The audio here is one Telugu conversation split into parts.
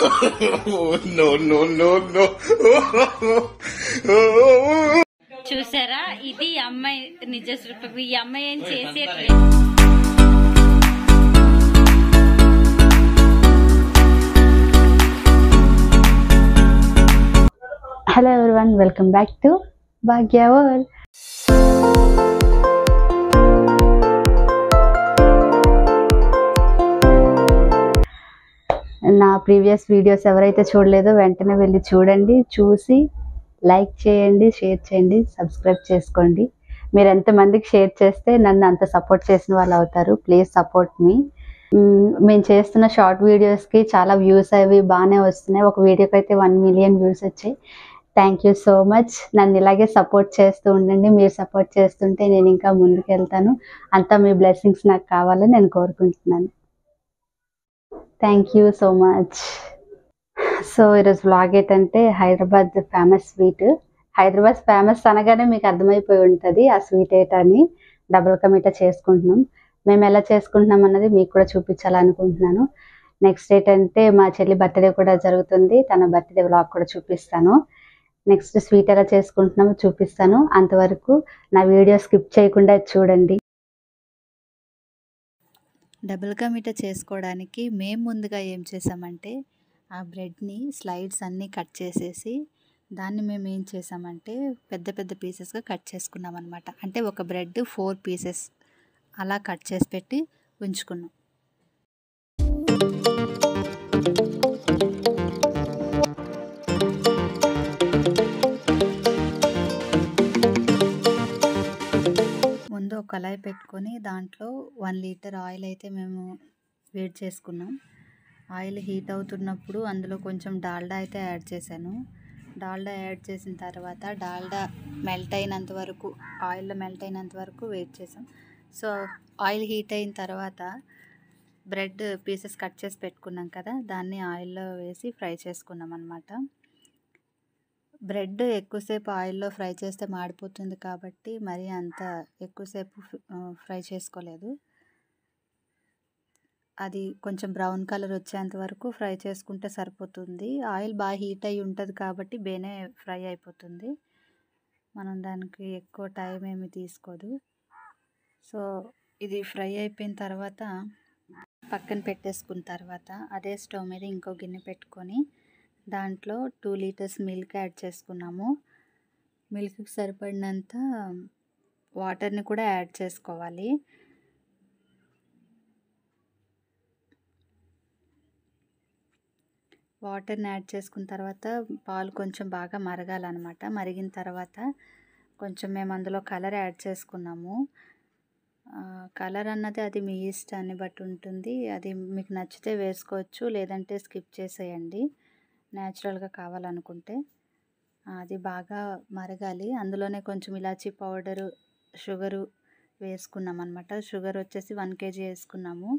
No, no, no, no. చూసారా, ఇది అమ్మాయి నిజ స్వరూపం. ఈ అమ్మాయి ఏం చేసేట్లేదు. Hello everyone, welcome back to Bhagya world. నా ప్రీవియస్ వీడియోస్ ఎవరైతే చూడలేదో వెంటనే వెళ్ళి చూడండి. చూసి లైక్ చేయండి, షేర్ చేయండి, సబ్స్క్రైబ్ చేసుకోండి. మీరు ఎంతమందికి షేర్ చేస్తే నన్ను అంత సపోర్ట్ చేసిన వాళ్ళు అవుతారు. ప్లీజ్ సపోర్ట్ మీ. మేము చేస్తున్న షార్ట్ వీడియోస్కి చాలా వ్యూస్ అవి బాగానే వస్తున్నాయి. ఒక వీడియోకి అయితే 1 మిలియన్ వ్యూస్ వచ్చాయి. Thank you so much. నన్ను ఇలాగే సపోర్ట్ చేస్తూ ఉండండి. మీరు సపోర్ట్ చేస్తుంటే నేను ఇంకా ముందుకు వెళ్తాను. అంతా మీ బ్లెస్సింగ్స్ నాకు కావాలని నేను కోరుకుంటున్నాను. Thank you so much. So ఈరోజు వ్లాగ్ ఏంటంటే Hyderabad famous sweet. Hyderabad famous అనగానే మీకు అర్థమైపోయి ఉంటుంది ఆ స్వీట్ ఏంటని. డబుల్ కా మీఠా చేసుకుంటున్నాం. మేము ఎలా చేసుకుంటున్నాం అన్నది మీకు కూడా చూపించాలనుకుంటున్నాను. నెక్స్ట్ ఏంటంటే మా చెల్లి బర్త్డే కూడా జరుగుతుంది. తన బర్త్డే వ్లాగ్ కూడా చూపిస్తాను. నెక్స్ట్ స్వీట్ ఎలా చేసుకుంటున్నామో చూపిస్తాను. అంతవరకు నా వీడియో స్కిప్ చేయకుండా చూడండి. డబుల్ కా మీఠా చేసుకోవడానికి మేము ముందుగా ఏం చేసామంటే ఆ బ్రెడ్ని స్లైడ్స్ అన్నీ కట్ చేసేసి దాన్ని మేము ఏం చేసామంటే పెద్ద పెద్ద పీసెస్గా కట్ చేసుకున్నాం అనమాట. అంటే ఒక బ్రెడ్ 4 పీసెస్ అలా కట్ చేసి పెట్టి ఉంచుకున్నాం. ముందు ఒక కళాయి పెట్టుకొని దాంట్లో 1 లీటర్ ఆయిల్ అయితే మేము వేడి చేసుకున్నాం. ఆయిల్ హీట్ అవుతున్నప్పుడు అందులో కొంచెం డాల్డా అయితే యాడ్ చేశాను. డాల్డా యాడ్ చేసిన తర్వాత డాల్డా మెల్ట్ అయినంత వరకు, ఆయిల్లో మెల్ట్ అయినంత వరకు వెయిట్ చేసాం. సో ఆయిల్ హీట్ అయిన తర్వాత బ్రెడ్ పీసెస్ కట్ చేసి పెట్టుకున్నాం కదా, దాన్ని ఆయిల్లో వేసి ఫ్రై చేసుకున్నాం అన్నమాట. బ్రెడ్ ఎక్కువసేపు ఆయిల్లో ఫ్రై చేస్తే మాడిపోతుంది కాబట్టి మరీ అంత ఎక్కువసేపు ఫ్రై చేసుకోలేదు. అది కొంచెం బ్రౌన్ కలర్ వచ్చేంత వరకు ఫ్రై చేసుకుంటే సరిపోతుంది. ఆయిల్ బాగా హీట్ అయ్యి ఉంటుంది కాబట్టి బేనే ఫ్రై అయిపోతుంది. మనం దానికి ఎక్కువ టైం ఏమి తీసుకోదు. సో ఇది ఫ్రై అయిపోయిన తర్వాత పక్కన పెట్టేసుకున్న తర్వాత అదే స్టవ్ మీద ఇంకో గిన్నె పెట్టుకొని దాంట్లో 2 లీటర్స్ మిల్క్ యాడ్ చేసుకున్నాము. మిల్క్కి సరిపడినంత వాటర్ని కూడా యాడ్ చేసుకోవాలి. వాటర్ని యాడ్ చేసుకున్న తర్వాత పాలు కొంచెం బాగా మరగాలన్నమాట. మరిగిన తర్వాత కొంచెం మేము అందులో కలర్ యాడ్ చేసుకున్నాము. కలర్ అన్నది అది మీ ఇష్టాన్ని బట్టి ఉంటుంది. అది మీకు నచ్చితే వేసుకోవచ్చు, లేదంటే స్కిప్ చేసేయండి న్యాచురల్గా కావాలనుకుంటే. అది బాగా మరగాలి. అందులోనే కొంచెం ఇలాచీ పౌడరు, షుగరు వేసుకున్నాం అనమాట. షుగర్ వచ్చేసి 1 kg వేసుకున్నాము.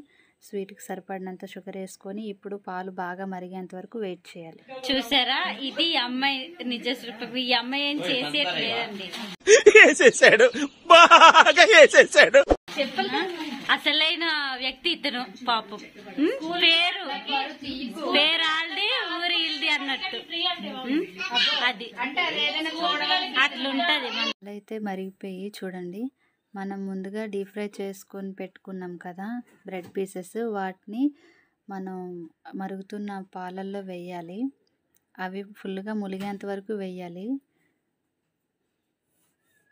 స్వీట్కి సరిపడినంత షుగర్ వేసుకొని ఇప్పుడు పాలు బాగా మరిగేంత వరకు వెయిట్ చేయాలి. చూసారా, ఇది అమ్మాయి నిజ స్వరూపం. ఈ అమ్మాయి ఏం చేసేట్లేదండి. అసలైన వ్యక్తి ఇతను పాపం. పేరు ఆల్ది ఊరి ఇల్ది అన్నట్టు. అది అట్లుంటది. అయితే మరిగిపోయి చూడండి, మనం ముందుగా డీప్ ఫ్రై చేసుకొని పెట్టుకున్నాం కదా బ్రెడ్ పీసెస్, వాటిని మనం మరుగుతున్న పాలల్లో వేయాలి. అవి ఫుల్గా ములిగేంత వరకు వేయాలి.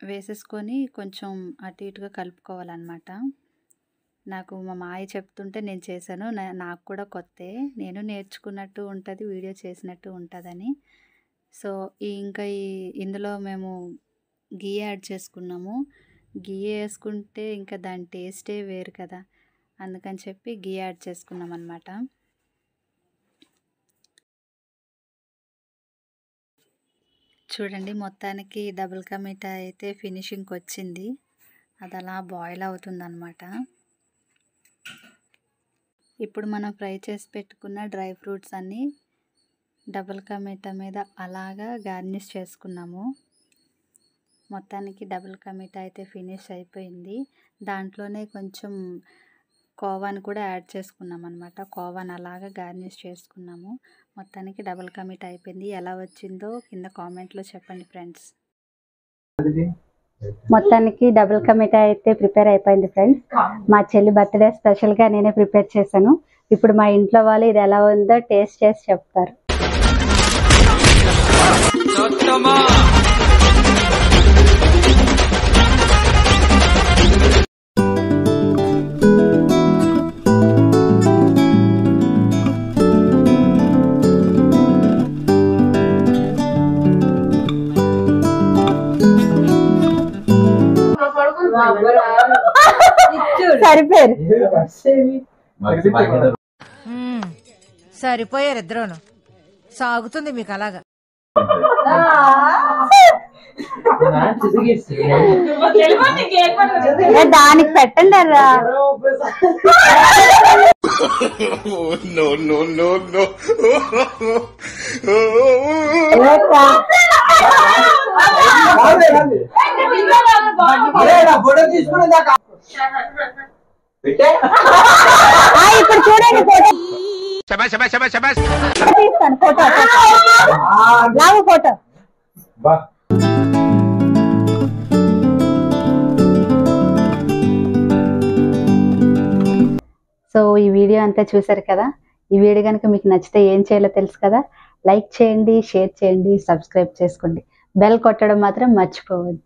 వేసేసుకొని కొంచెం అటు ఇటుగా కలుపుకోవాలన్నమాట. నాకు మా మాయ చెప్తుంటే నేను చేశాను. నాకు కూడా కొత్తే, నేను నేర్చుకున్నట్టు ఉంటుంది, వీడియో చేసినట్టు ఉంటుందని. సో ఇంకా ఇందులో మేము గీ యాడ్ చేసుకున్నాము. గీ వేసుకుంటే ఇంకా దాని టేస్టే వేరు కదా, అందుకని చెప్పి గీ యాడ్ చేసుకున్నాం అన్నమాట. చూడండి, మొత్తానికి డబుల్ కా మీఠా అయితే ఫినిషింగ్కి వచ్చింది. అది అలా బాయిల్ అవుతుందన్నమాట. ఇప్పుడు మనం ఫ్రై చేసి పెట్టుకున్న డ్రై ఫ్రూట్స్ అన్నీ డబుల్ కా మీఠా మీద అలాగా గార్నిష్ చేసుకున్నాము. మొత్తానికి డబుల్ కా మీఠా అయితే ఫినిష్ అయిపోయింది. దాంట్లోనే కొంచెం కోవాని కూడా యాడ్ చేసుకున్నాం అనమాట. కోవాని అలాగా గార్నిష్ చేసుకున్నాము. మొత్తానికి డబుల్ కా మీఠా అయిపోయింది. ఎలా వచ్చిందో కింద కామెంట్లో చెప్పండి ఫ్రెండ్స్. మొత్తానికి డబుల్ కా మీఠా అయితే ప్రిపేర్ అయిపోయింది ఫ్రెండ్స్. మా చెల్లి బర్త్డే స్పెషల్గా నేనే ప్రిపేర్ చేశాను. ఇప్పుడు మా ఇంట్లో వాళ్ళు ఇది ఎలా ఉందో టేస్ట్ చేసి చెప్తారు. సరిపోయారు ఇద్దరును. సాగుతుంది మీకు అలాగా. దానికి పెట్టండి అరా. ఇప్పుడు చూడండి ఫోటో తీస్తాను. ఫోటో లావు ఫోటో. సో ఈ వీడియో అంతా చూసారు కదా. ఈ వీడియో కనుక మీకు నచ్చితే ఏం చేయాలో తెలుసు కదా. లైక్ చేయండి, షేర్ చేయండి, సబ్స్క్రైబ్ చేసుకోండి. బెల్ కొట్టడం మాత్రం మర్చిపోవద్దు.